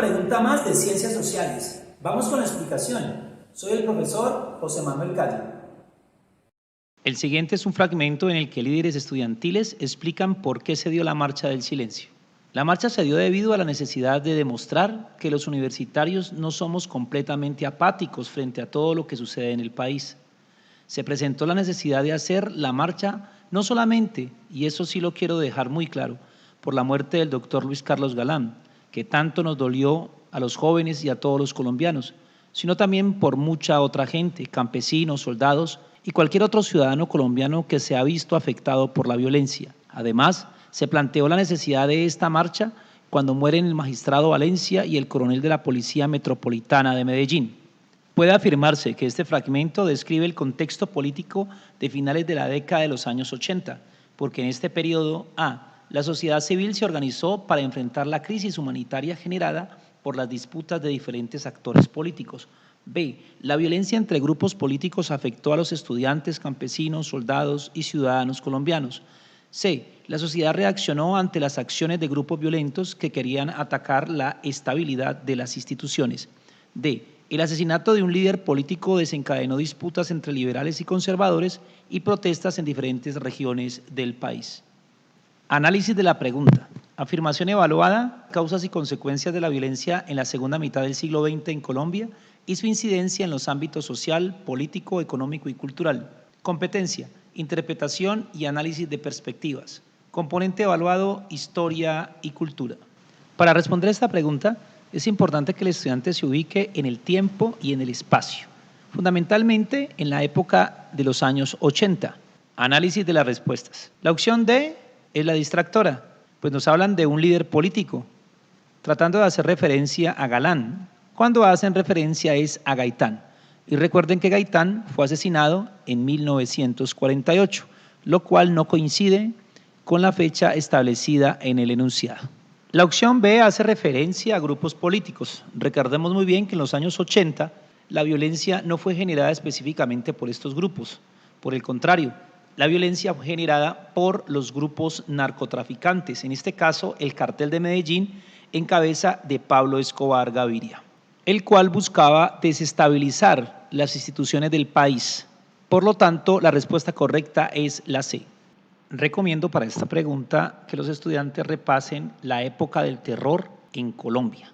pregunta más de Ciencias Sociales. Vamos con la explicación. Soy el profesor José Manuel Calle. El siguiente es un fragmento en el que líderes estudiantiles explican por qué se dio la Marcha del Silencio. La marcha se dio debido a la necesidad de demostrar que los universitarios no somos completamente apáticos frente a todo lo que sucede en el país. Se presentó la necesidad de hacer la marcha no solamente, y eso sí lo quiero dejar muy claro, por la muerte del doctor Luis Carlos Galán, que tanto nos dolió a los jóvenes y a todos los colombianos, sino también por mucha otra gente, campesinos, soldados y cualquier otro ciudadano colombiano que se ha visto afectado por la violencia. Además, se planteó la necesidad de esta marcha cuando mueren el magistrado Valencia y el coronel de la Policía Metropolitana de Medellín. Puede afirmarse que este fragmento describe el contexto político de finales de la década de los años 80, porque en este periodo la sociedad civil se organizó para enfrentar la crisis humanitaria generada por las disputas de diferentes actores políticos. B. La violencia entre grupos políticos afectó a los estudiantes, campesinos, soldados y ciudadanos colombianos. C. La sociedad reaccionó ante las acciones de grupos violentos que querían atacar la estabilidad de las instituciones. D. El asesinato de un líder político desencadenó disputas entre liberales y conservadores y protestas en diferentes regiones del país. Análisis de la pregunta. Afirmación evaluada, causas y consecuencias de la violencia en la segunda mitad del siglo XX en Colombia y su incidencia en los ámbitos social, político, económico y cultural. Competencia, interpretación y análisis de perspectivas. Componente evaluado, historia y cultura. Para responder esta pregunta, es importante que el estudiante se ubique en el tiempo y en el espacio, fundamentalmente en la época de los años 80. Análisis de las respuestas. La opción D es la distractora, pues nos hablan de un líder político, tratando de hacer referencia a Galán. Cuando hacen referencia es a Gaitán. Y recuerden que Gaitán fue asesinado en 1948, lo cual no coincide con la fecha establecida en el enunciado. La opción B hace referencia a grupos políticos. Recordemos muy bien que en los años 80 la violencia no fue generada específicamente por estos grupos. Por el contrario, la violencia fue generada por los grupos narcotraficantes, en este caso el Cartel de Medellín en cabeza de Pablo Escobar Gaviria, el cual buscaba desestabilizar las instituciones del país. Por lo tanto, la respuesta correcta es la C. Recomiendo para esta pregunta que los estudiantes repasen la época del terror en Colombia.